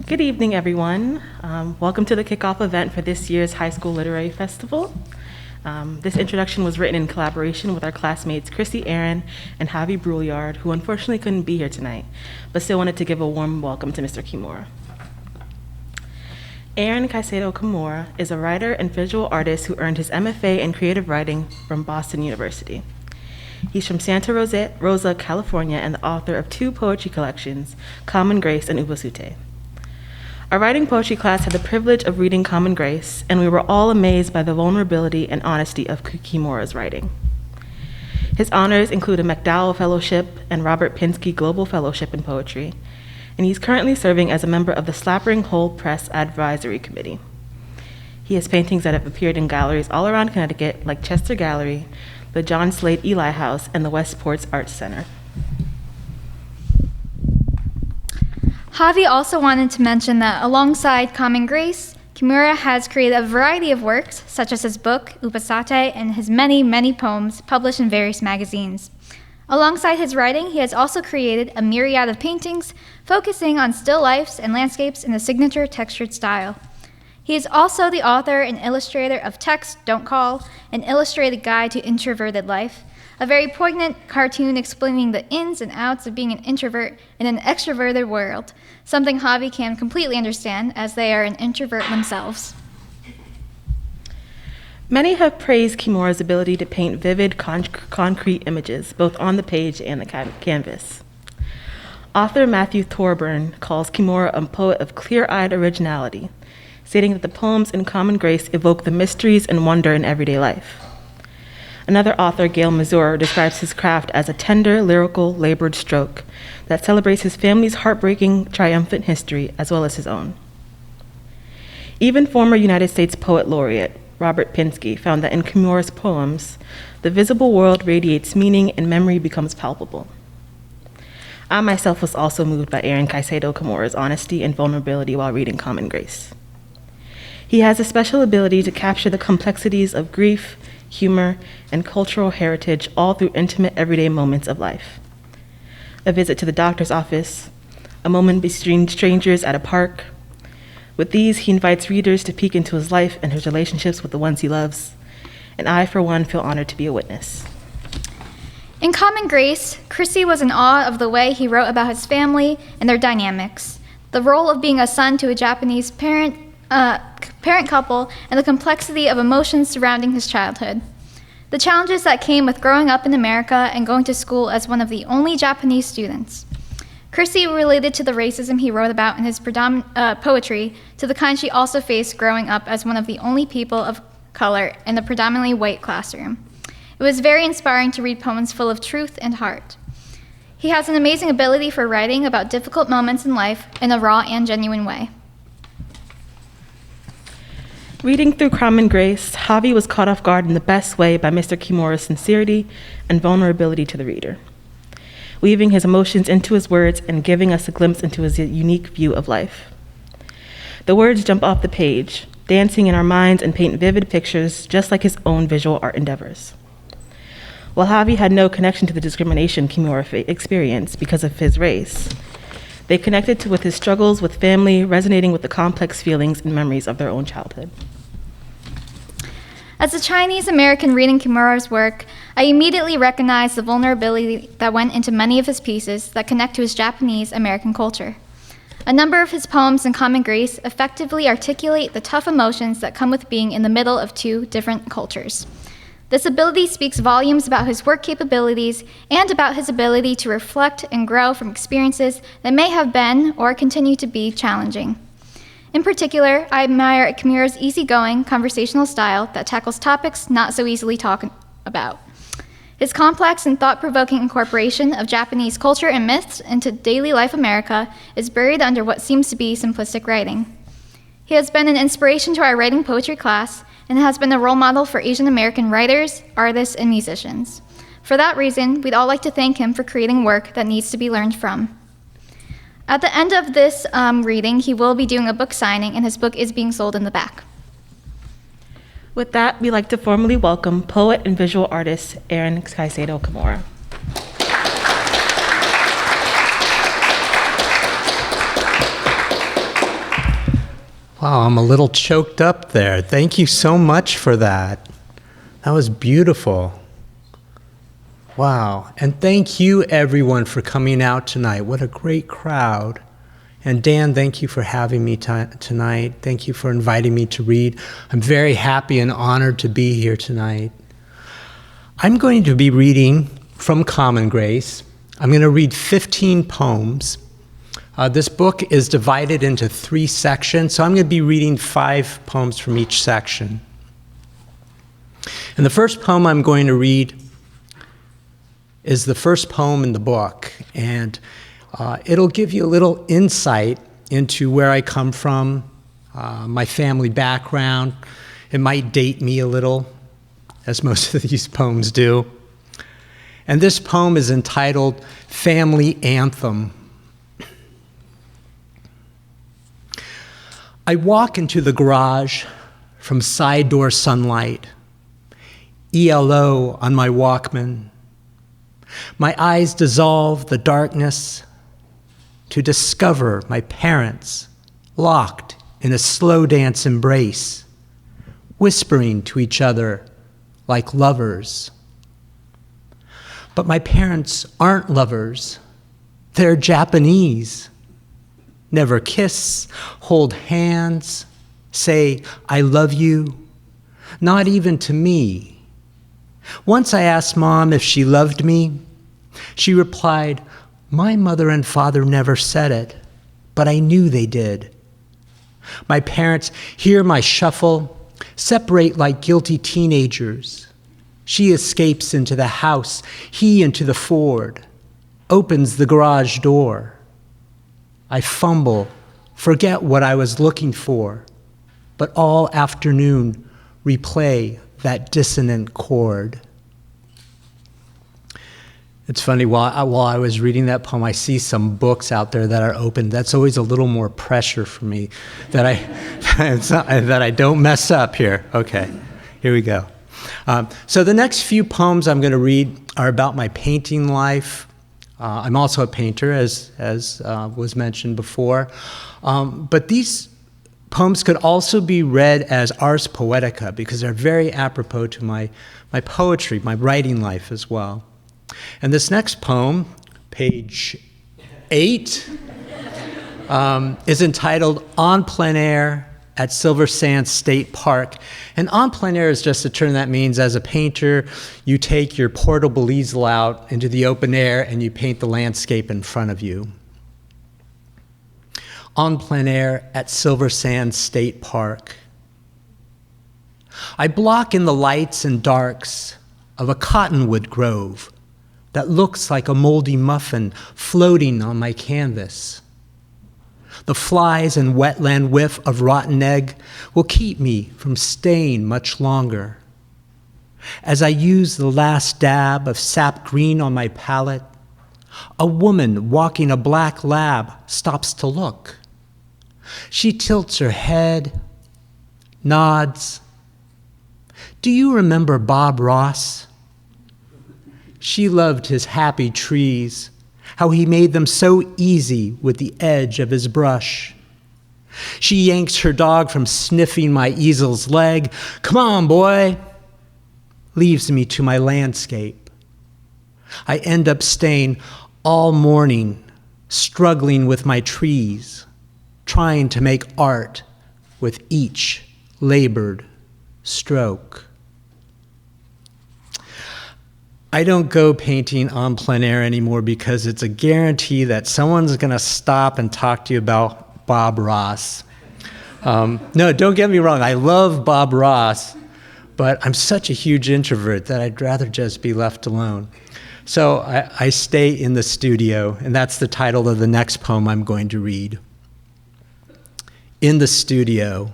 Good evening, everyone. Welcome to the kickoff event for this year's High School Literary Festival. This introduction was written in collaboration with our classmates Chrissy Aaron and Javi Brouillard, who unfortunately couldn't be here tonight, but still wanted to give a warm welcome to Mr. Kimura. Aaron Caycedo-Kimura is a writer and visual artist who earned his MFA in creative writing from Boston University. He's from Santa Rosa, California, and the author of 2 poetry collections, Common Grace and Ubasute. Our writing poetry class had the privilege of reading Common Grace, and we were all amazed by the vulnerability and honesty of Kimura's writing. His honors include a MacDowell Fellowship and Robert Pinsky Global Fellowship in Poetry, and he's currently serving as a member of the Slappering Hole Press Advisory Committee. He has paintings that have appeared in galleries all around Connecticut, like Chester Gallery, the John Slade Eli House, and the Westport's Arts Center. Javi also wanted to mention that alongside Common Grace, Kimura has created a variety of works, such as his book, Upasate, and his many, many poems published in various magazines. Alongside his writing, he has also created a myriad of paintings focusing on still lifes and landscapes in a signature textured style. He is also the author and illustrator of Text, Don't Call, an illustrated guide to introverted life, a very poignant cartoon explaining the ins and outs of being an introvert in an extroverted world, something Javi can completely understand as they are an introvert themselves. Many have praised Kimura's ability to paint vivid, concrete images, both on the page and the canvas. Author Matthew Thorburn calls Kimura a poet of clear-eyed originality, stating that the poems in Common Grace evoke the mysteries and wonder in everyday life. Another author, Gail Mazur, describes his craft as a tender, lyrical, labored stroke that celebrates his family's heartbreaking, triumphant history as well as his own. Even former United States Poet Laureate Robert Pinsky found that in Kimura's poems, the visible world radiates meaning and memory becomes palpable. I myself was also moved by Aaron Caycedo-Kimura's honesty and vulnerability while reading Common Grace. He has a special ability to capture the complexities of grief, humor, and cultural heritage all through intimate everyday moments of life. A visit to the doctor's office, a moment between strangers at a park. With these, he invites readers to peek into his life and his relationships with the ones he loves, and I, for one, feel honored to be a witness. In Common Grace, Chrissy was in awe of the way he wrote about his family and their dynamics, the role of being a son to a Japanese parent couple, and the complexity of emotions surrounding his childhood. The challenges that came with growing up in America and going to school as one of the only Japanese students. Chrissy related to the racism he wrote about in his poetry to the kind she also faced growing up as one of the only people of color in the predominantly white classroom. It was very inspiring to read poems full of truth and heart. He has an amazing ability for writing about difficult moments in life in a raw and genuine way. Reading through Common Grace, Javi was caught off guard in the best way by Mr. Kimura's sincerity and vulnerability to the reader, weaving his emotions into his words and giving us a glimpse into his unique view of life. The words jump off the page, dancing in our minds and paint vivid pictures just like his own visual art endeavors. While Javi had no connection to the discrimination Kimura experienced because of his race, they connected with his struggles with family, resonating with the complex feelings and memories of their own childhood. As a Chinese American reading Kimura's work, I immediately recognized the vulnerability that went into many of his pieces that connect to his Japanese American culture. A number of his poems in Common Grace effectively articulate the tough emotions that come with being in the middle of 2 different cultures. This ability speaks volumes about his work capabilities and about his ability to reflect and grow from experiences that may have been or continue to be challenging. In particular, I admire Kimura's easygoing conversational style that tackles topics not so easily talked about. His complex and thought-provoking incorporation of Japanese culture and myths into daily life America is buried under what seems to be simplistic writing. He has been an inspiration to our writing poetry class and has been a role model for Asian American writers, artists, and musicians. For that reason, we'd all like to thank him for creating work that needs to be learned from. At the end of this reading, he will be doing a book signing, and his book is being sold in the back. With that, we'd like to formally welcome poet and visual artist Aaron Caycedo-Kimura. Wow, I'm a little choked up there. Thank you so much for that. That was beautiful. Wow. And thank you, everyone, for coming out tonight. What a great crowd. And Dan, thank you for having me tonight. Thank you for inviting me to read. I'm very happy and honored to be here tonight. I'm going to be reading from Common Grace. I'm going to read 15 poems. This book is divided into 3 sections, so I'm going to be reading 5 poems from each section. And the first poem I'm going to read is the first poem in the book, and it'll give you a little insight into where I come from, my family background. It might date me a little, as most of these poems do. And this poem is entitled Family Anthem. I walk into the garage from side door sunlight, ELO on my Walkman. My eyes dissolve the darkness to discover my parents locked in a slow dance embrace, whispering to each other like lovers. But my parents aren't lovers. They're Japanese. Never kiss, hold hands, say, I love you, not even to me. Once I asked Mom if she loved me. She replied, my mother and father never said it, but I knew they did. My parents hear my shuffle, separate like guilty teenagers. She escapes into the house, he into the Ford, opens the garage door. I fumble, forget what I was looking for, but all afternoon replay that dissonant chord. It's funny, while I was reading that poem, I see some books out there that are open. That's always a little more pressure for me, that I don't mess up here. Okay, here we go. So the next few poems I'm going to read are about my painting life. I'm also a painter, as was mentioned before. But these poems could also be read as ars poetica because they're very apropos to my poetry, my writing life as well. And this next poem, page 8, is entitled On Plein Air at Silver Sands State Park. And en plein air is just a term that means as a painter, you take your portable easel out into the open air and you paint the landscape in front of you. En plein air at Silver Sands State Park. I block in the lights and darks of a cottonwood grove that looks like a moldy muffin floating on my canvas. The flies and wetland whiff of rotten egg will keep me from staying much longer. As I use the last dab of sap green on my palette, a woman walking a black lab stops to look. She tilts her head, nods. Do you remember Bob Ross? She loved his happy trees, how he made them so easy with the edge of his brush. She yanks her dog from sniffing my easel's leg. Come on, boy. Leaves me to my landscape. I end up staying all morning, struggling with my trees, trying to make art with each labored stroke. I don't go painting en plein air anymore because it's a guarantee that someone's going to stop and talk to you about Bob Ross. No, don't get me wrong. I love Bob Ross, but I'm such a huge introvert that I'd rather just be left alone. So I stay in the studio, and that's the title of the next poem I'm going to read. In the studio.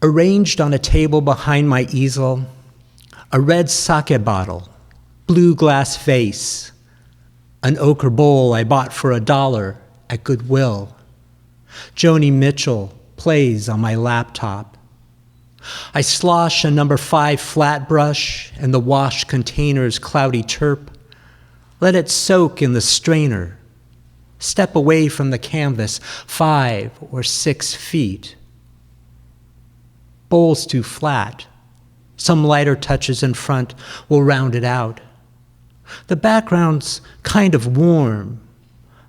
Arranged on a table behind my easel, a red sake bottle, blue glass vase, an ochre bowl I bought for $1 at Goodwill. Joni Mitchell plays on my laptop. I slosh a number 5 flat brush and the wash container's cloudy chirp. Let it soak in the strainer. step away from the canvas 5 or 6 feet. Bowl's too flat. Some lighter touches in front will round it out. The background's kind of warm.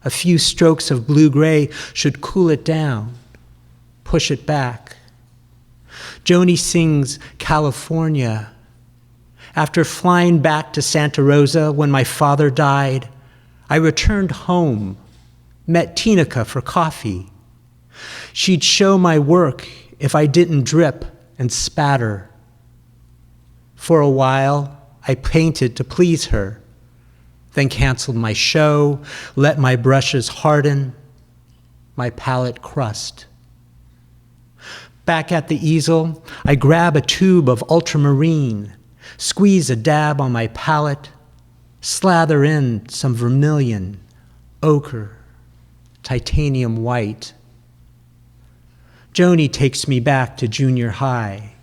A few strokes of blue-gray should cool it down, push it back. Joni sings California. After flying back to Santa Rosa when my father died, I returned home, met Tinica for coffee. She'd show my work if I didn't drip and spatter. For a while, I painted to please her, then canceled my show, let my brushes harden, my palette crust. Back at the easel, I grab a tube of ultramarine, squeeze a dab on my palette, slather in some vermilion, ochre, titanium white. Joni takes me back to junior high.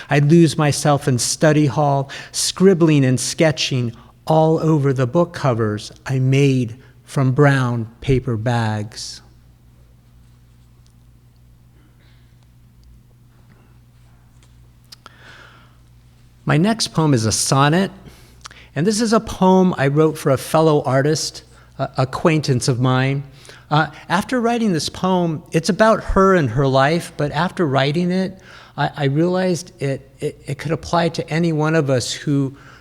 I'd lose myself in study hall, scribbling and sketching all over the book covers I made from brown paper bags. My next poem is a sonnet, and this is a poem I wrote for a fellow artist, acquaintance of mine. After writing this poem, it's about her and her life, but after writing it, I realized it could apply to any one of us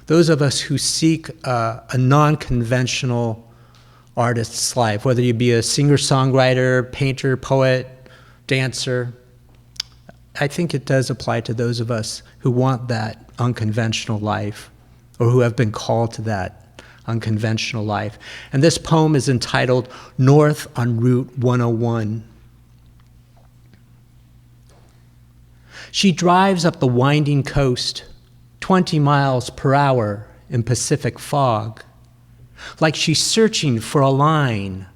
those of us who seek a non-conventional artist's life, whether you be a singer-songwriter, painter, poet, dancer. I think it does apply to those of us who want that unconventional life, or who have been called to that unconventional life. And this poem is entitled North on Route 101. She drives up the winding coast, 20 miles per hour in Pacific fog, like she's searching for a line,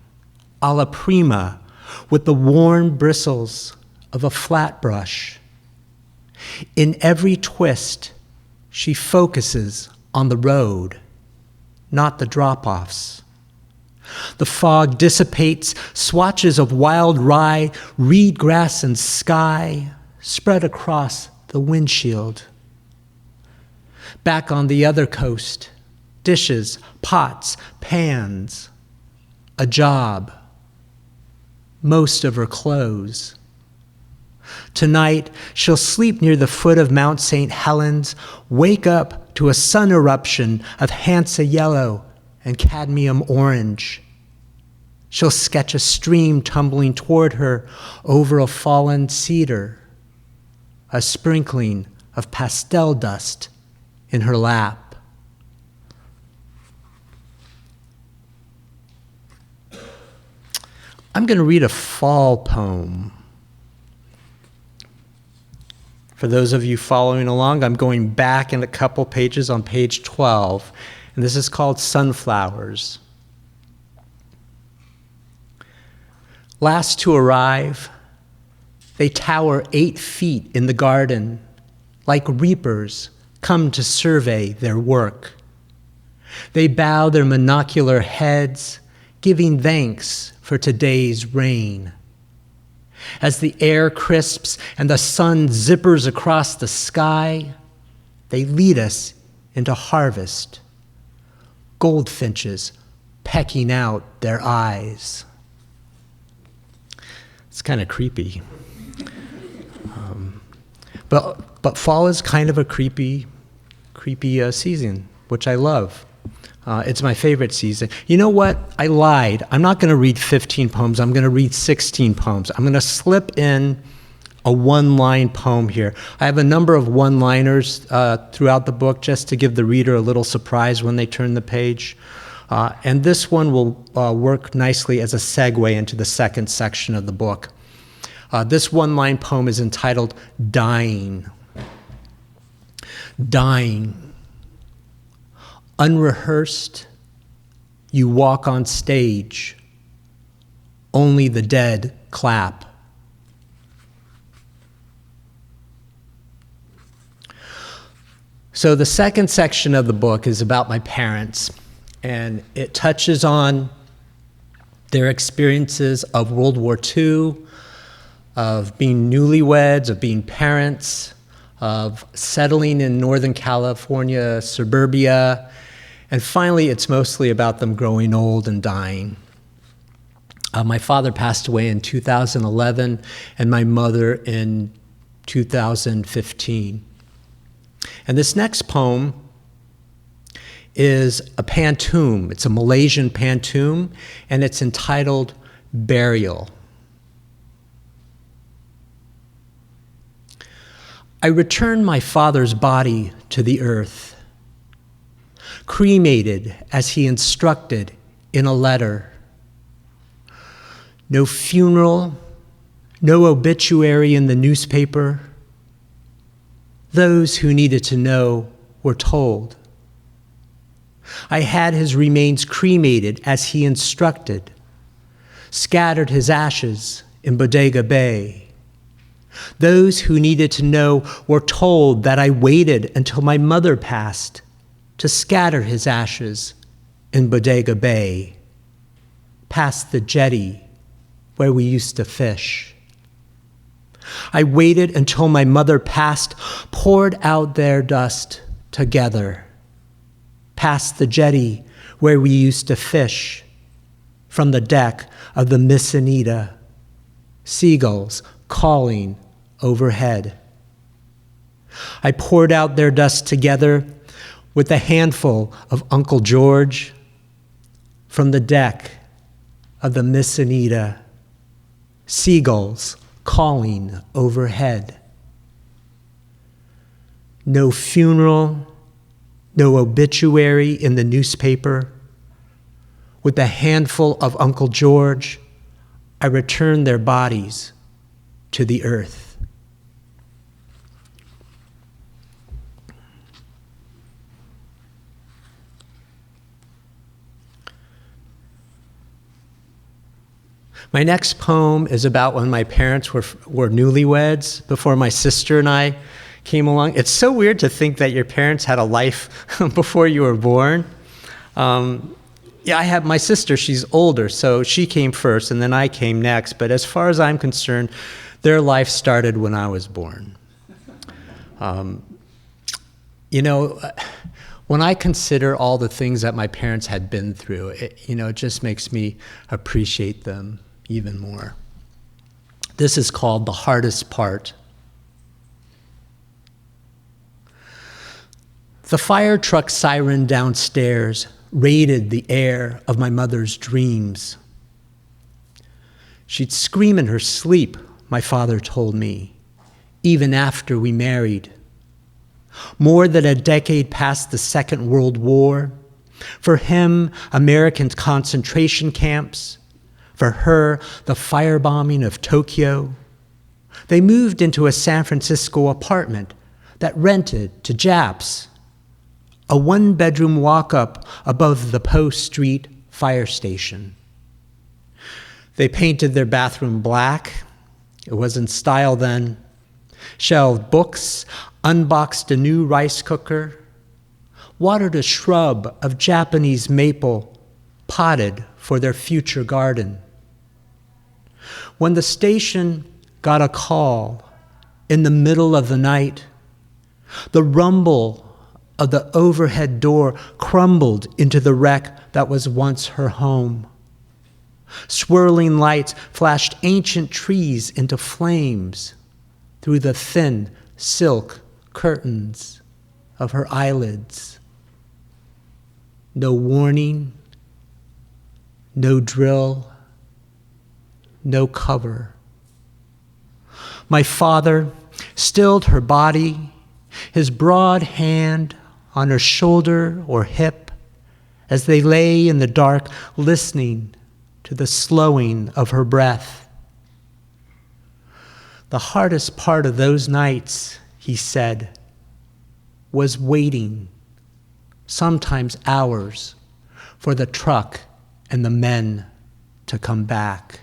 a la prima, with the worn bristles of a flat brush. In every twist, she focuses on the road, not the drop-offs. The fog dissipates, swatches of wild rye, reed grass and sky spread across the windshield. Back on the other coast, dishes, pots, pans, a job, most of her clothes. Tonight, she'll sleep near the foot of Mount St. Helens, wake up to a sun eruption of Hansa yellow and cadmium orange. She'll sketch a stream tumbling toward her over a fallen cedar, a sprinkling of pastel dust in her lap. I'm going to read a fall poem. For those of you following along, I'm going back in a couple pages on page 12, and this is called Sunflowers. Last to arrive, they tower 8 feet in the garden, like reapers come to survey their work. They bow their monocular heads, giving thanks for today's rain. As the air crisps and the sun zippers across the sky, they lead us into harvest, goldfinches pecking out their eyes. It's kind of creepy. But fall is kind of a creepy season, which I love. It's my favorite season. You know what? I lied. I'm not going to read 15 poems. I'm going to read 16 poems. I'm going to slip in a one-line poem here. I have a number of one-liners throughout the book just to give the reader a little surprise when they turn the page. And this one will work nicely as a segue into the second section of the book. This one-line poem is entitled Dying. Dying. Unrehearsed, you walk on stage. Only the dead clap. So the second section of the book is about my parents, and it touches on Their experiences of World War II, of being newlyweds, of being parents, of settling in Northern California suburbia, and finally it's mostly about them growing old and dying. My father passed away in 2011 and my mother in 2015. And this next poem is a pantun. It's a Malaysian pantun, and it's entitled Burial. I returned my father's body to the earth, cremated as he instructed in a letter. No funeral, no obituary in the newspaper. Those who needed to know were told. I had his remains cremated as he instructed, scattered his ashes in Bodega Bay. Those who needed to know were told that I waited until my mother passed to scatter his ashes in Bodega Bay, past the jetty where we used to fish. I waited until my mother passed, poured out their dust together, past the jetty where we used to fish, from the deck of the Miss Anita, seagulls calling overhead. I poured out their dust together with a handful of Uncle George, from the deck of the Miss Anita, seagulls calling overhead. No funeral, no obituary in the newspaper. With a handful of Uncle George, I returned their bodies to the earth. My next poem is about when my parents were newlyweds, before my sister and I came along. It's so weird to think that your parents had a life before you were born. Yeah, I have my sister, she's older, so she came first and then I came next. But as far as I'm concerned, their life started when I was born. When I consider all the things that my parents had been through, it just makes me appreciate them even more. This is called The Hardest Part. The fire truck siren downstairs raided the air of my mother's dreams. She'd scream in her sleep, my father told me, even after we married. More than a decade past the Second World War, for him, American concentration camps, for her, the firebombing of Tokyo. They moved into a San Francisco apartment that rented to Japs, a one-bedroom walk-up above the Post Street fire station. They painted their bathroom black. It was in style then. Shelved books, unboxed a new rice cooker, watered a shrub of Japanese maple, potted for their future garden. When the station got a call in the middle of the night, the rumble of the overhead door crumbled into the wreck that was once her home. Swirling lights flashed ancient trees into flames through the thin silk curtains of her eyelids. No warning, no drill, no cover. My father stilled her body, his broad hand on her shoulder or hip, as they lay in the dark listening to the slowing of her breath. The hardest part of those nights, he said, was waiting, sometimes hours, for the truck and the men to come back.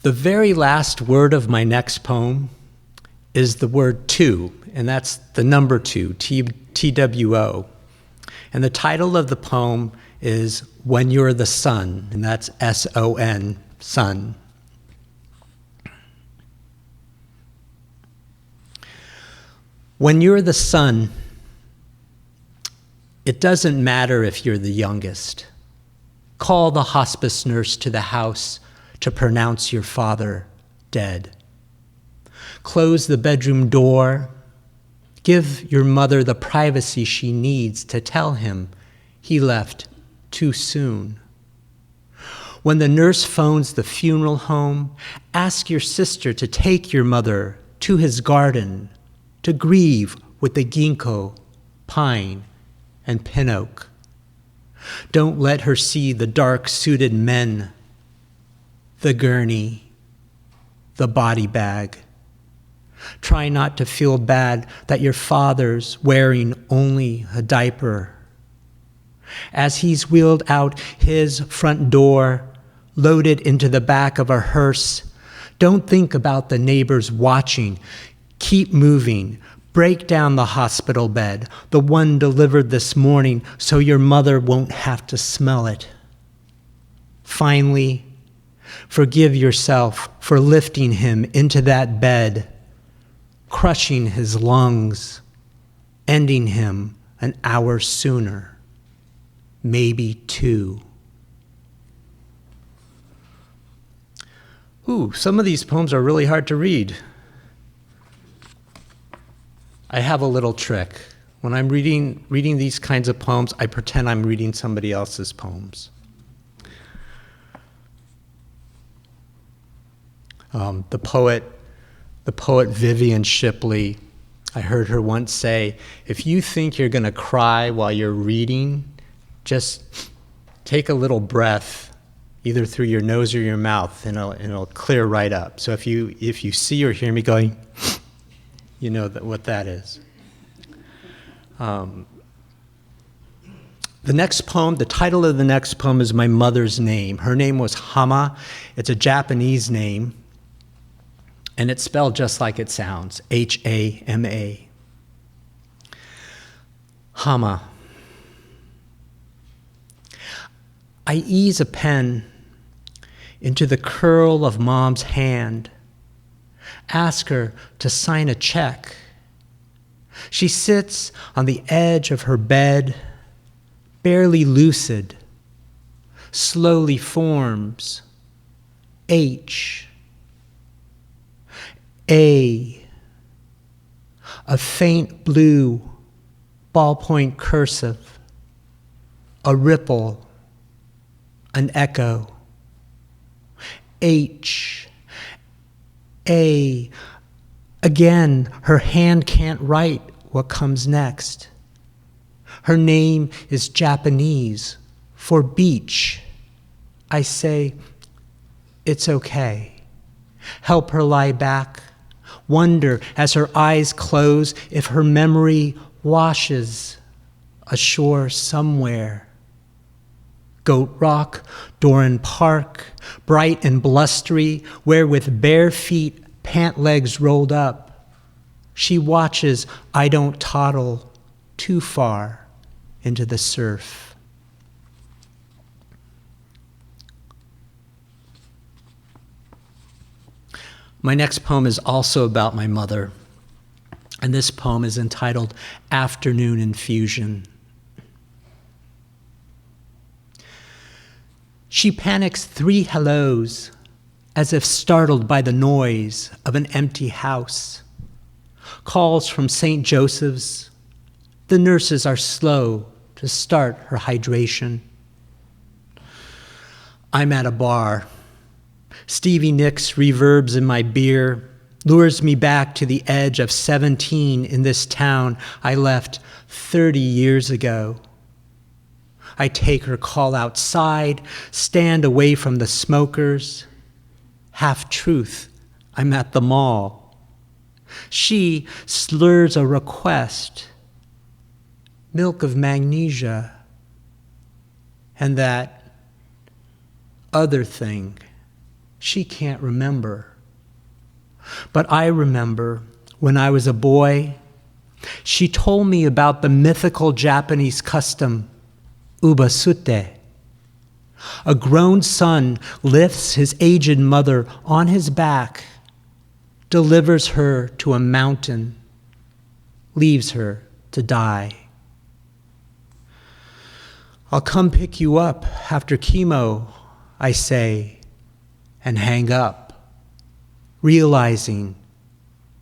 The very last word of my next poem is the word two, and that's the number two, TWO. And the title of the poem is When You're the Sun, and that's SON, sun. When you're the son, it doesn't matter if you're the youngest. Call the hospice nurse to the house to pronounce your father dead. Close the bedroom door. Give your mother the privacy she needs to tell him he left too soon. When the nurse phones the funeral home, ask your sister to take your mother to his garden to grieve with the ginkgo, pine, and pin oak. Don't let her see the dark-suited men, the gurney, the body bag. Try not to feel bad that your father's wearing only a diaper. As he's wheeled out his front door, loaded into the back of a hearse, don't think about the neighbors watching. Keep moving. Break down the hospital bed, the one delivered this morning, so your mother won't have to smell it. Finally, forgive yourself for lifting him into that bed, crushing his lungs, ending him an hour sooner, maybe 2. Ooh, some of these poems are really hard to read. I have a little trick. When I'm reading these kinds of poems, I pretend I'm reading somebody else's poems. The poet Vivian Shipley, I heard her once say, if you think you're going to cry while you're reading, just take a little breath, either through your nose or your mouth, and it'll clear right up. So if you see or hear me going, you know what that is. The next poem, the title of the next poem is My Mother's Name. Her name was Hama. It's a Japanese name, and it's spelled just like it sounds, Hama. Hama. I ease a pen into the curl of Mom's hand, ask her to sign a check. She sits on the edge of her bed, barely lucid, slowly forms H, A, a faint blue ballpoint cursive, a ripple, an echo, H, A. Again, her hand can't write what comes next. Her name is Japanese for beach. I say, it's okay. Help her lie back. Wonder as her eyes close if her memory washes ashore somewhere. Goat Rock, Doran Park, bright and blustery, where with bare feet, pant legs rolled up, she watches I don't toddle too far into the surf. My next poem is also about my mother, and this poem is entitled Afternoon Infusion. She panics 3 hellos, as if startled by the noise of an empty house. Calls from St. Joseph's. The nurses are slow to start her hydration. I'm at a bar. Stevie Nicks reverbs in my beer, lures me back to the edge of 17 in this town I left 30 years ago. I take her call outside, stand away from the smokers. Half truth, I'm at the mall. She slurs a request, milk of magnesia, and that other thing she can't remember. But I remember When I was a boy, she told me about the mythical Japanese custom, ubasute. A grown son lifts his aged mother on his back, delivers her to a mountain, leaves her to die. I'll come pick you up after chemo, I say, and hang up, realizing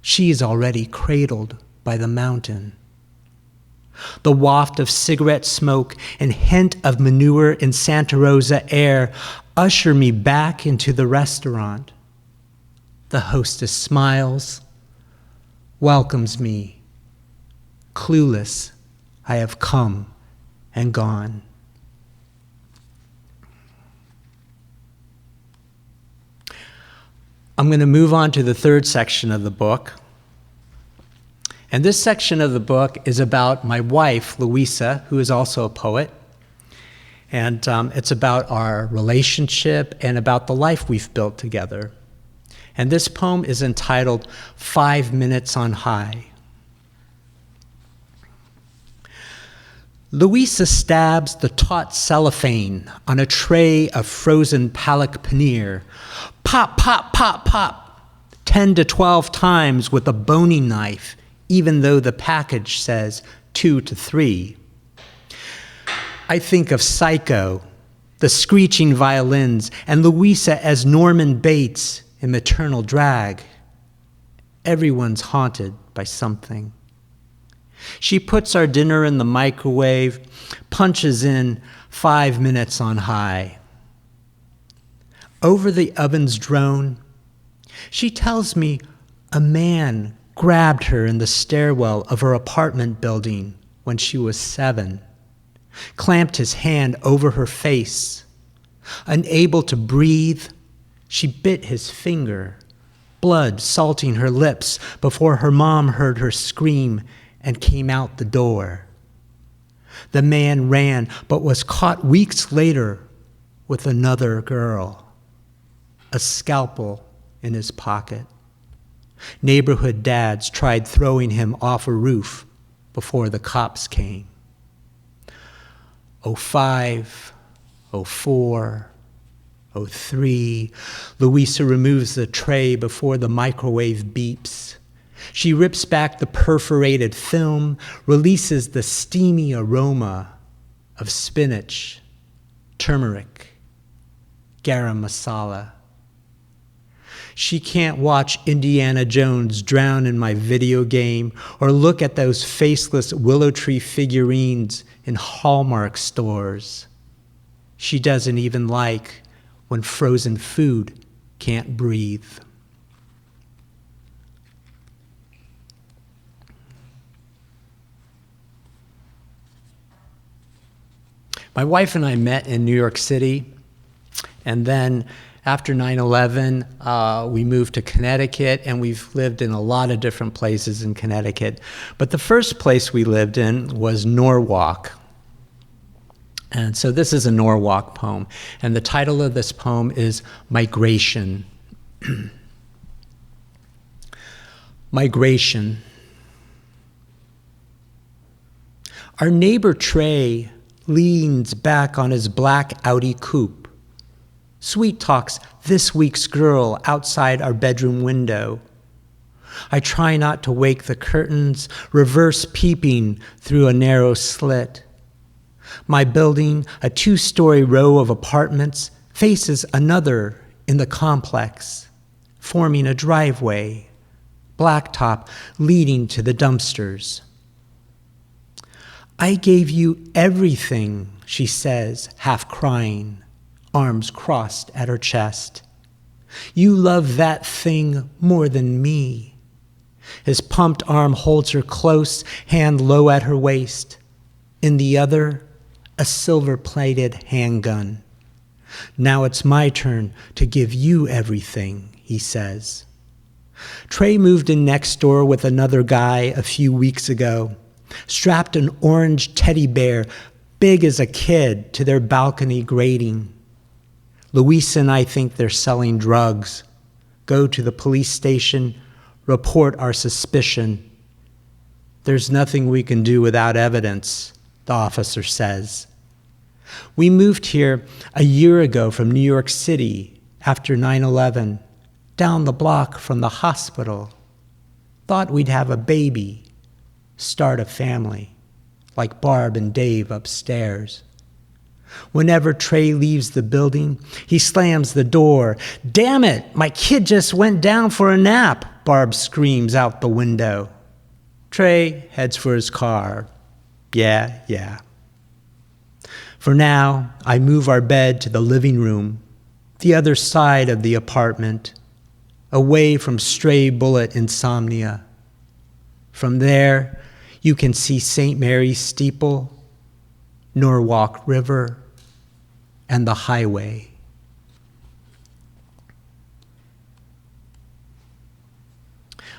she's already cradled by the mountain. The waft of cigarette smoke and hint of manure in Santa Rosa air usher me back into the restaurant. The hostess smiles, welcomes me. Clueless, I have come and gone. I'm going to move on to the third section of the book. And this section of the book is about my wife, Louisa, who is also a poet. And it's about our relationship and about the life we've built together. And this poem is entitled 5 Minutes on High. Louisa stabs the taut cellophane on a tray of frozen palak paneer. Pop, pop, pop, pop, 10 to 12 times with a boning knife, even though the package says 2 to 3. I think of Psycho, the screeching violins, and Louisa as Norman Bates in Maternal Drag. Everyone's haunted by something. She puts our dinner in the microwave, punches in 5 minutes on high. Over the oven's drone, she tells me a man grabbed her in the stairwell of her apartment building when she was 7, clamped his hand over her face. Unable to breathe, she bit his finger, blood salting her lips before her mom heard her scream and came out the door. The man ran, but was caught weeks later with another girl, a scalpel in his pocket. Neighborhood dads tried throwing him off a roof before the cops came. 05, 04, 03, Louisa removes the tray before the microwave beeps. She rips back the perforated film, releases the steamy aroma of spinach, turmeric, garam masala. She can't watch Indiana Jones drown in my video game or look at those faceless willow tree figurines in Hallmark stores. She doesn't even like when frozen food can't breathe. My wife and I met in New York City, and then after 9/11, we moved to Connecticut, and we've lived in a lot of different places in Connecticut. But the first place we lived in was Norwalk. And so this is a Norwalk poem, and the title of this poem is Migration. Migration. Our neighbor Trey leans back on his black Audi coupe. Sweet talks this week's girl outside our bedroom window. I try not to wake the curtains, reverse peeping through a narrow slit. My building, a 2-story row of apartments, faces another in the complex, forming a driveway, blacktop leading to the dumpsters. I gave you everything, she says, half crying, arms crossed at her chest. You love that thing more than me. His pumped arm holds her close, hand low at her waist. In the other, a silver-plated handgun. Now it's my turn to give you everything, he says. Trey moved in next door with another guy a few weeks ago, strapped an orange teddy bear, big as a kid, to their balcony grating. Louisa and I think they're selling drugs. Go to the police station, report our suspicion. There's nothing we can do without evidence, the officer says. We moved here a year ago from New York City after 9/11, down the block from the hospital. Thought we'd have a baby, start a family, like Barb and Dave upstairs. Whenever Trey leaves the building, he slams the door. "Damn it, my kid just went down for a nap," Barb screams out the window. Trey heads for his car. Yeah. For now, I move our bed to the living room, the other side of the apartment, away from stray bullet insomnia. From there, you can see St. Mary's steeple, Norwalk River, and the highway.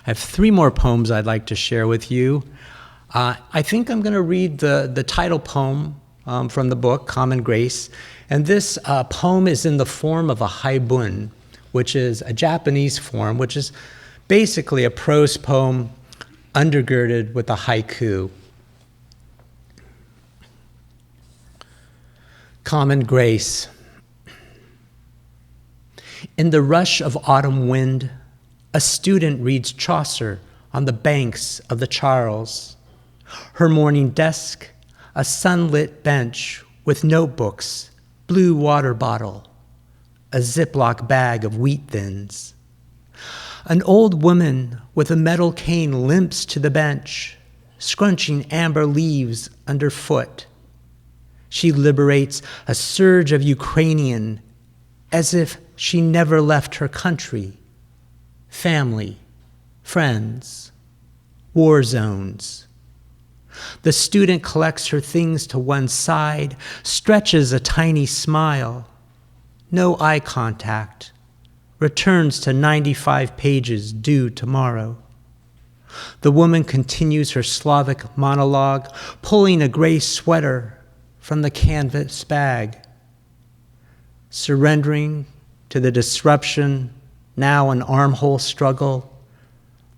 I have 3 more poems I'd like to share with you. I think I'm going to read the title poem from the book, Common Grace. And this poem is in the form of a haibun, which is a Japanese form, which is basically a prose poem undergirded with a haiku. Common Grace. In the rush of autumn wind, a student reads Chaucer on the banks of the Charles. Her morning desk, a sunlit bench with notebooks, blue water bottle, a Ziploc bag of wheat thins. An old woman with a metal cane limps to the bench, scrunching amber leaves underfoot. She liberates a surge of Ukrainian as if she never left her country. Family, friends, war zones. The student collects her things to one side, stretches a tiny smile. No eye contact. Returns to 95 pages due tomorrow. The woman continues her Slavic monologue, pulling a gray sweater from the canvas bag. Surrendering to the disruption, now an armhole struggle,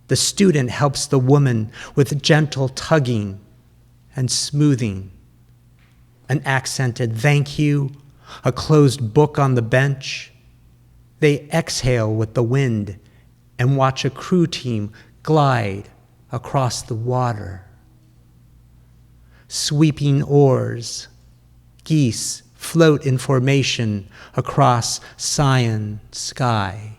the student helps the woman with gentle tugging and smoothing. An accented thank you, a closed book on the bench. They exhale with the wind and watch a crew team glide across the water. Sweeping oars, geese float in formation across cyan sky.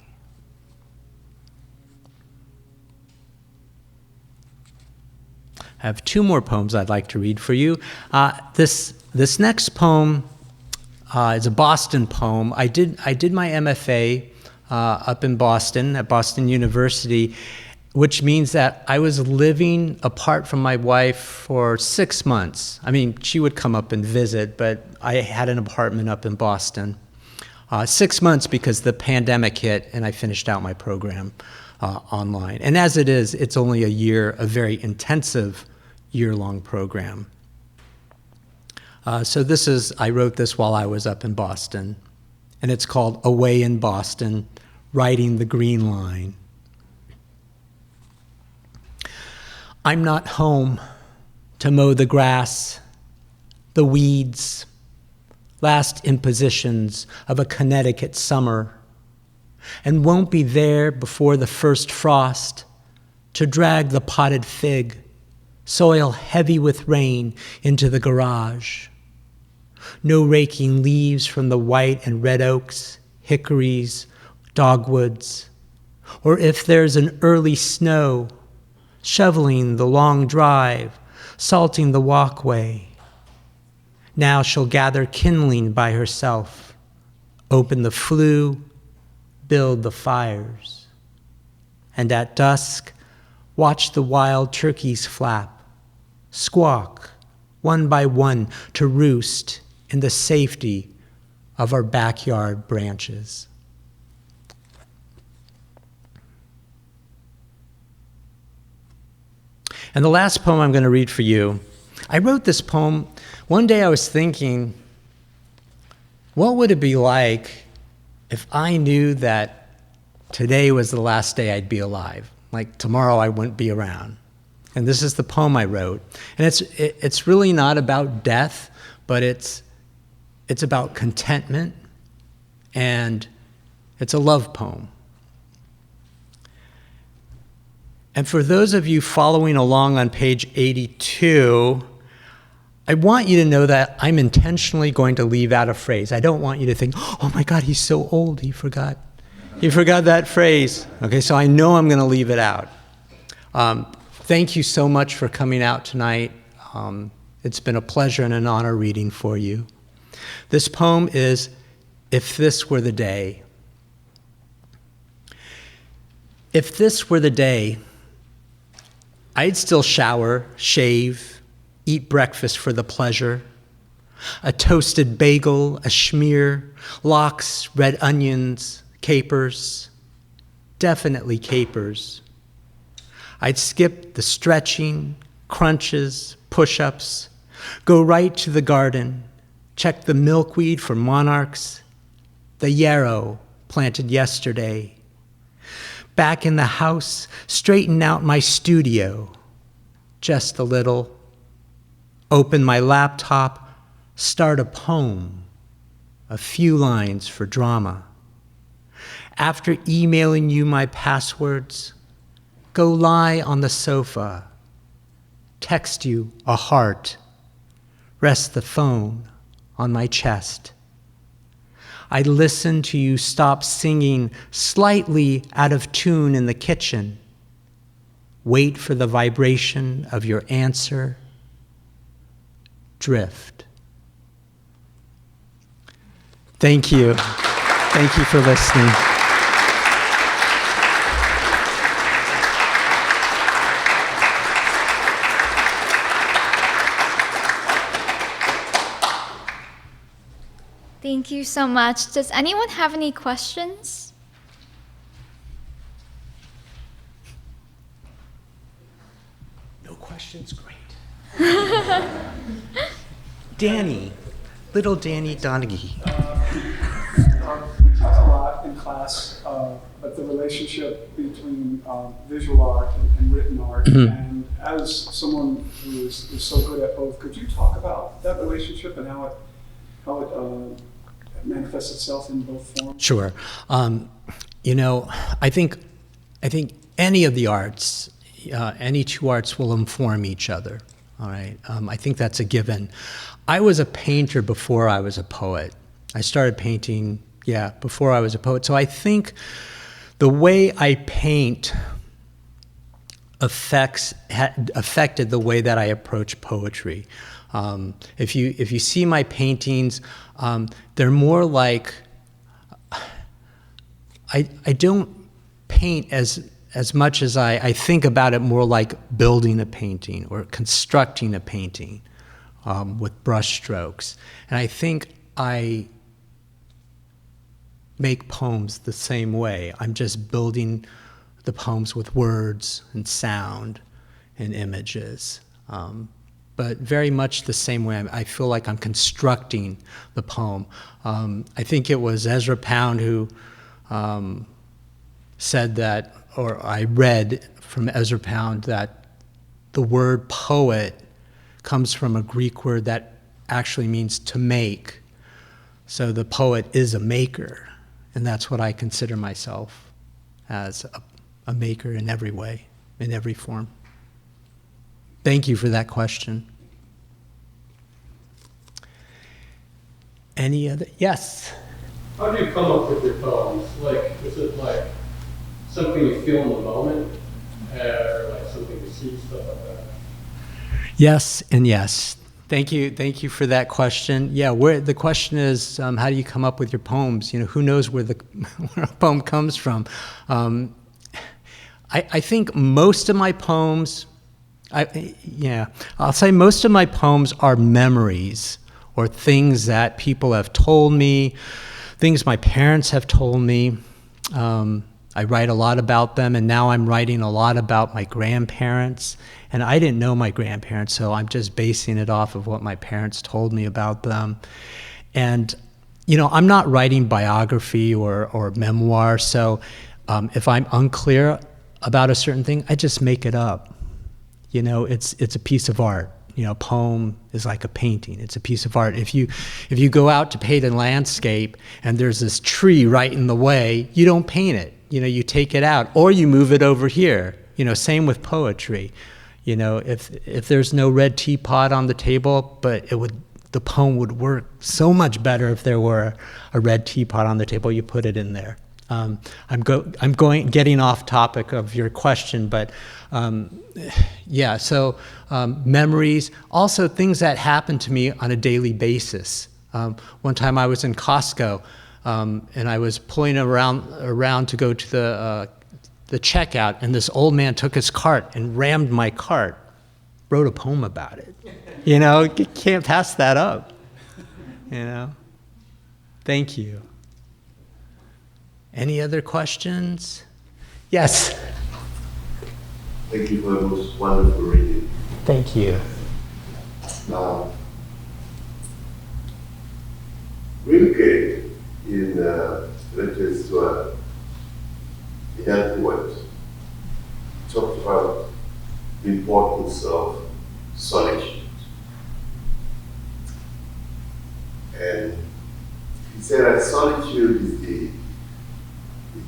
I have 2 more poems I'd like to read for you. This next poem is a Boston poem. I did my MFA up in Boston at Boston University, which means that I was living apart from my wife for 6 months. I mean, she would come up and visit, but I had an apartment up in Boston. 6 months because the pandemic hit and I finished out my program online. And as it is, it's only a year, a very intensive year-long program. I wrote this while I was up in Boston, and it's called Away in Boston, Riding the Green Line. I'm not home to mow the grass, the weeds, last impositions of a Connecticut summer, and won't be there before the first frost to drag the potted fig, soil heavy with rain, into the garage. No raking leaves from the white and red oaks, hickories, dogwoods, or if there's an early snow, shoveling the long drive, salting the walkway. Now she'll gather kindling by herself, open the flue, build the fires, and at dusk, watch the wild turkeys flap, squawk, one by one, to roost in the safety of our backyard branches. And the last poem I'm going to read for you, I wrote this poem. One day I was thinking, what would it be like if I knew that today was the last day I'd be alive? like tomorrow I wouldn't be around. And this is the poem I wrote. And it's really not about death, but it's about contentment, and it's a love poem. And for those of you following along on page 82, I want you to know that I'm intentionally going to leave out a phrase. I don't want you to think, oh my God, he's so old, he forgot that phrase. Okay, so I know I'm going to leave it out. Thank you so much for coming out tonight. It's been a pleasure and an honor reading for you. This poem is If This Were the Day. If this were the day, I'd still shower, shave, eat breakfast for the pleasure, a toasted bagel, a schmear, lox, red onions, capers, definitely capers. I'd skip the stretching, crunches, push-ups, go right to the garden, check the milkweed for monarchs, the yarrow planted yesterday. Back in the house, straighten out my studio, just a little. Open my laptop, start a poem, a few lines for drama. After emailing you my passwords, go lie on the sofa, text you a heart, rest the phone on my chest. I listen to you stop singing slightly out of tune in the kitchen. Wait for the vibration of your answer. Drift. Thank you. Thank you for listening. Thank you so much. Does anyone have any questions? No questions? Great. Danny, little Danny Donaghy. We talk a lot in class about the relationship between visual art and written art. And as someone who is so good at both, could you talk about that relationship and how it manifests itself in both forms? Sure. I think any of the arts, any two arts will inform each other. All right. I think that's a given. I was a painter before I was a poet. I started painting, before I was a poet. So I think the way I paint affected the way that I approach poetry. If you see my paintings, they're more like, I don't paint as much as I think about it more like building a painting or constructing a painting with brush strokes. And I think I make poems the same way. I'm just building the poems with words and sound and images. But very much the same way. I feel like I'm constructing the poem. I think it was Ezra Pound who said that, or I read from Ezra Pound that the word poet comes from a Greek word that actually means to make. So the poet is a maker, and that's what I consider myself, as a maker in every way, in every form. Thank you for that question. Any other? Yes? How do you come up with your poems? Is it like something you feel in the moment, or like something you see, stuff like that? Yes and yes. Thank you for that question. Yeah, the question is, how do you come up with your poems? Who knows where a poem comes from? I think most of my poems, I'll say most of my poems are memories or things that people have told me, things my parents have told me. I write a lot about them, and now I'm writing a lot about my grandparents. And I didn't know my grandparents, so I'm just basing it off of what my parents told me about them. And, I'm not writing biography or memoir, so if I'm unclear, about a certain thing, I just make it up. You know, it's a piece of art. You know, a poem is like a painting. It's a piece of art. If you go out to paint a landscape and there's this tree right in the way, you don't paint it. You know, you take it out or you move it over here. You know, same with poetry. You know, if there's no red teapot on the table, but the poem would work so much better if there were a red teapot on the table. You put it in there. I'm getting off topic of your question, but yeah. So memories, also things that happen to me on a daily basis. One time I was in Costco, and I was pulling around to go to the checkout, and this old man took his cart and rammed my cart. Wrote a poem about it. You know, you can't pass that up. You know. Thank you. Any other questions? Yes. Thank you for the most wonderful reading. Thank you. Rilke, in letters to a young poet, talked about the importance of solitude. And he said that solitude is the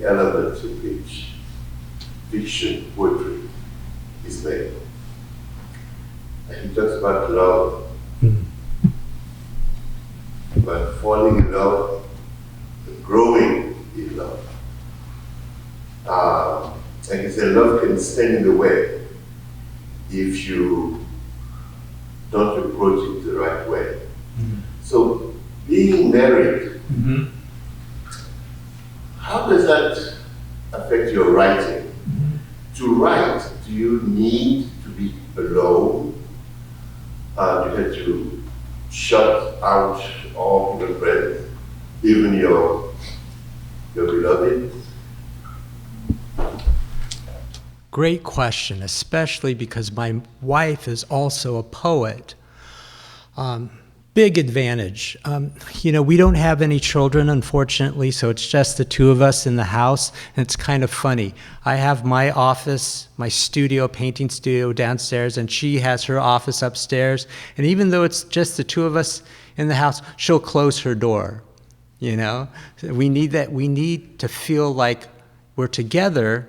element in which fiction, poetry is made. And he talks about love, about falling in love, growing in love. And he said love can stand in the way if you don't approach it the right way. So being married, how does that affect your writing? To write, do you need to be alone? Do you have to shut out all your friends, even your beloved? Great question, especially because my wife is also a poet. Big advantage. You know, we don't have any children, unfortunately, so it's just the two of us in the house, and it's kind of funny. I have my office, my studio, painting studio downstairs, and she has her office upstairs, and even though it's just the two of us in the house, she'll close her door, you know? We need that. We need to feel like we're together,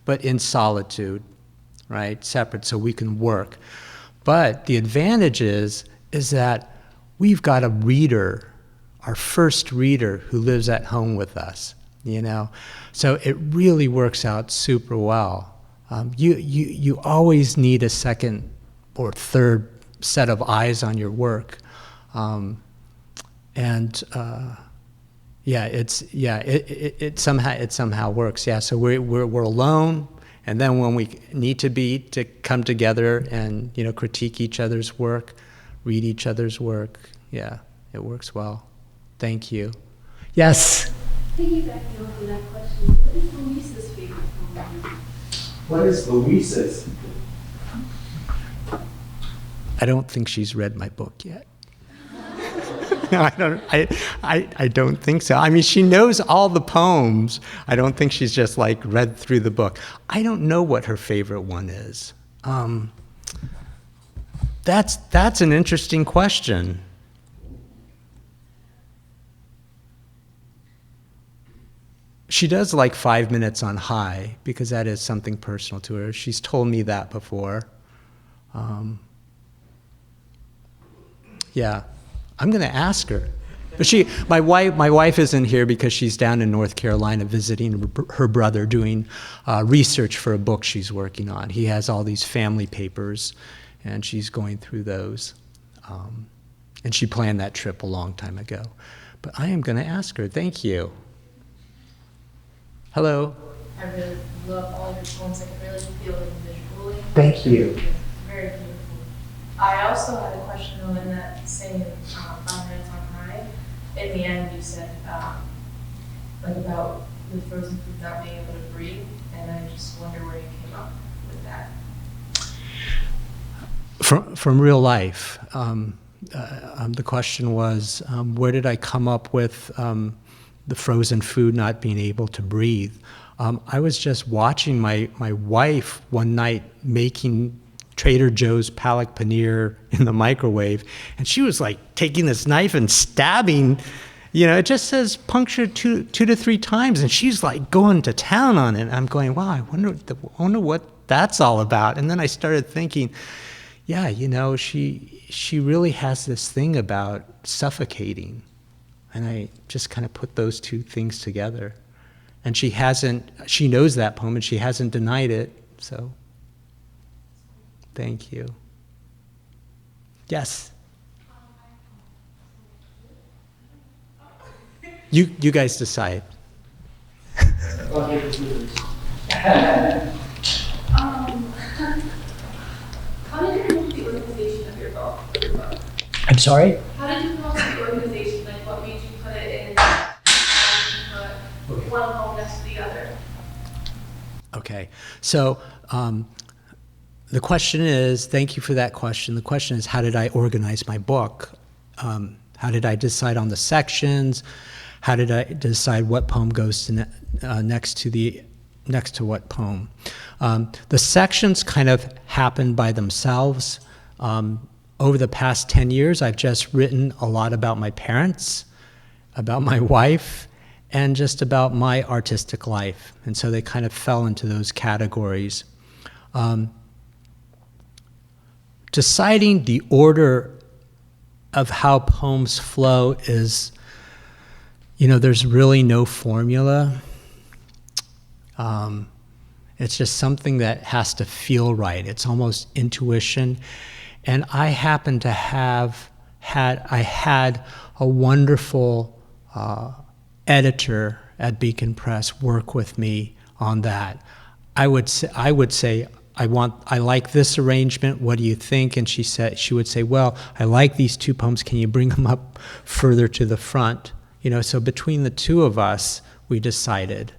but in solitude, right? Separate, so we can work. But the advantage is that we've got a reader, our first reader, who lives at home with us, you know? So it really works out super well. You always need a second or third set of eyes on your work. It somehow works. Yeah, so we're alone, and then when we need to come together and, you know, critique each other's work, read each other's work. Yeah, it works well. Thank you. Yes? Piggybacking off of that question, what is Louisa's favorite poem? What is Louisa's? I don't think she's read my book yet. I don't think so. I mean, she knows all the poems. I don't think she's just like read through the book. I don't know what her favorite one is. That's an interesting question. She does like 5 Minutes on High because that is something personal to her. She's told me that before. Yeah, I'm going to ask her. But my wife isn't here because she's down in North Carolina visiting her brother, doing research for a book she's working on. He has all these family papers, and she's going through those. And she planned that trip a long time ago. But I am going to ask her. Thank you. Hello. I really love all your poems. I can really feel them visually. Thank you. It's very beautiful. I also had a question though in that same 5 Minutes on High. In the end, you said like about the frozen food not being able to breathe, and I just wonder where you came up with that. From real life. The question was, where did I come up with the frozen food not being able to breathe? I was just watching my wife one night making Trader Joe's palak paneer in the microwave, and she was like taking this knife and stabbing, it just says punctured two to three times, and she's like going to town on it. And I'm going, wow, I wonder what that's all about. And then I started thinking, yeah, she really has this thing about suffocating. And I just kind of put those two things together. And she knows that poem and she hasn't denied it, so thank you. Yes? You guys decide. How did you come up with the organization of your book? I'm sorry? How did you come up with the organization? Like, what made you put it in? Put one home next to the other. Okay, so the question is, thank you for that question. The question is, how did I organize my book? How did I decide on the sections? How did I decide what poem goes to next to what poem? The sections kind of happened by themselves. Over the past 10 years, I've just written a lot about my parents, about my wife, and just about my artistic life. And so they kind of fell into those categories. Deciding the order of how poems flow is, there's really no formula. It's just something that has to feel right. It's almost intuition. And I happen to had a wonderful editor at Beacon Press work with me on that. I would say I like this arrangement. What do you think? And she would say, well, I like these two poems. Can you bring them up further to the front? So between the two of us, we decided.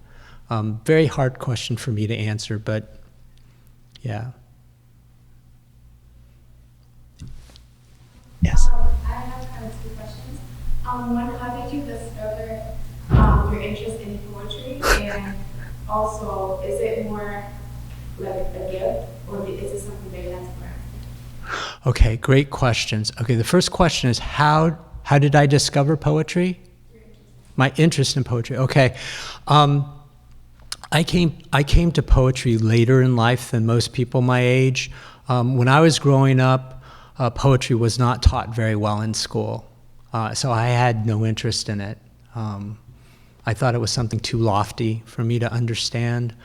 Very hard question for me to answer, but yeah. Yes. I have kind of two questions. One, how did you discover your interest in poetry? And also, is it more like a gift, or is it something that you have to learn? Okay, great questions. Okay, the first question is how did I discover poetry? My interest in poetry. Okay. I came to poetry later in life than most people my age. When I was growing up, poetry was not taught very well in school, so I had no interest in it. I thought it was something too lofty for me to understand.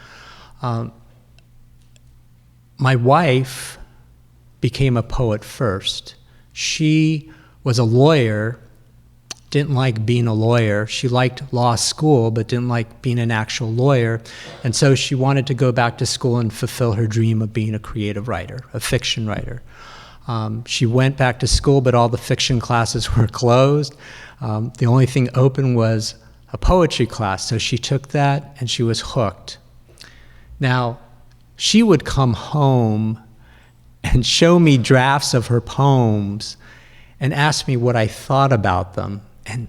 My wife became a poet first. She was a lawyer, didn't like being a lawyer. She liked law school, but didn't like being an actual lawyer. And so she wanted to go back to school and fulfill her dream of being a creative writer, a fiction writer. She went back to school, but all the fiction classes were closed. The only thing open was a poetry class, so she took that and she was hooked. Now, she would come home and show me drafts of her poems and ask me what I thought about them. And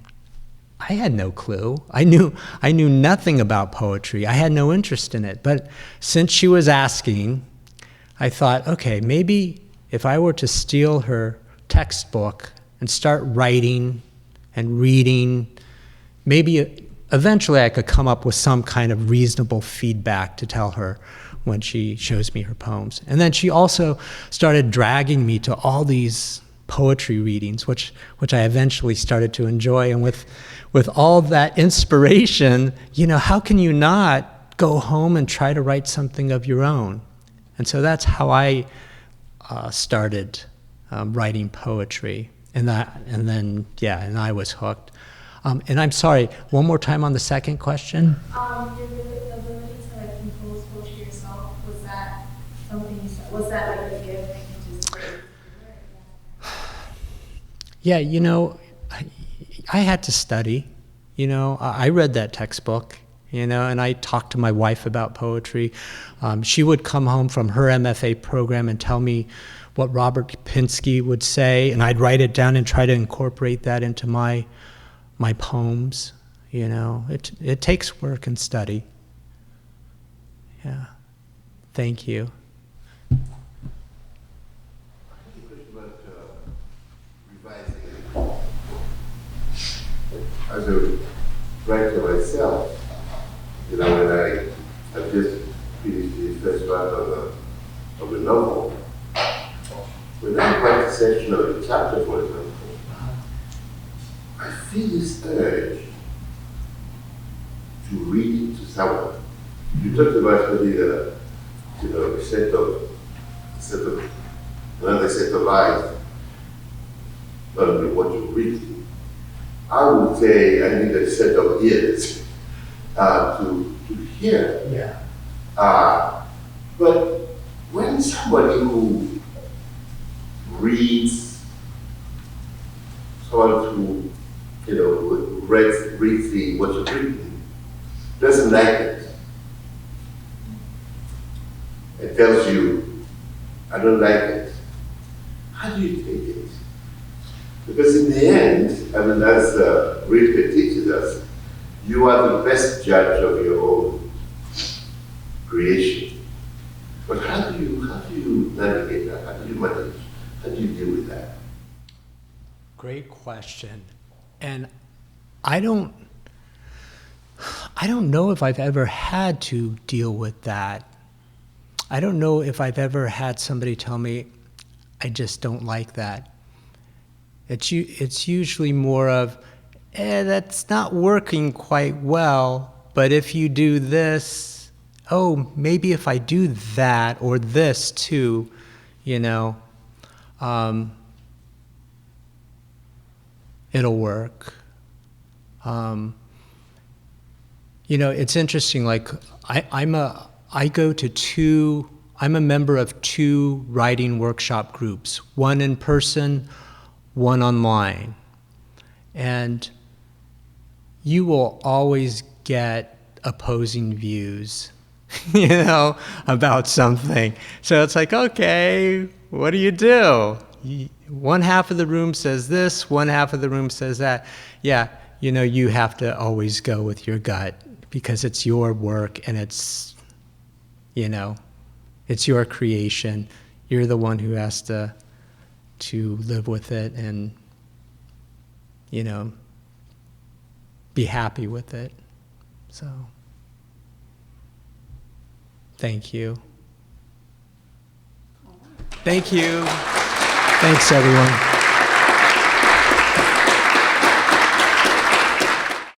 I had no clue. I knew nothing about poetry. I had no interest in it. But since she was asking, I thought, okay, maybe if I were to steal her textbook and start writing and reading, maybe eventually I could come up with some kind of reasonable feedback to tell her when she shows me her poems. And then she also started dragging me to all these poetry readings, which I eventually started to enjoy. And with all that inspiration, how can you not go home and try to write something of your own? And so that's how I started writing poetry, and then I was hooked. And I'm sorry, one more time on the second question. Your ability to compose poetry yourself, was that something? Was that like a gift that you just created? Yeah, I had to study. I read that textbook. And I talked to my wife about poetry. She would come home from her MFA program and tell me what Robert Pinsky would say, and I'd write it down and try to incorporate that into my poems. It takes work and study. Yeah. Thank you. As a writer myself, when I just finished the first part of a novel, when I write a section of a chapter, for example, I feel this urge to read it to someone. You talked about having another set of eyes on what you read. I would say I need a set of ears to hear. Yeah. But when somebody who reads, someone who reads what you've written, doesn't like it, and tells you, I don't like it, how do you take it? Because in the end, as Rilke teaches us, you are the best judge of your own creation. But how do you navigate that? How do you manage? How do you deal with that? Great question. And I don't know if I've ever had to deal with that. I don't know if I've ever had somebody tell me, I just don't like that. It's usually more of, that's not working quite well, but if you do this, maybe if I do that or this too, it'll work. It's interesting, like I'm a member of 2 writing workshop groups, one in person, one online. And you will always get opposing views, about something. So it's like, okay, what do you do? One half of the room says this, one half of the room says that. Yeah, you have to always go with your gut because it's your work and it's your creation. You're the one who has to live with it and, be happy with it. So, thank you. Thank you. Thanks, everyone.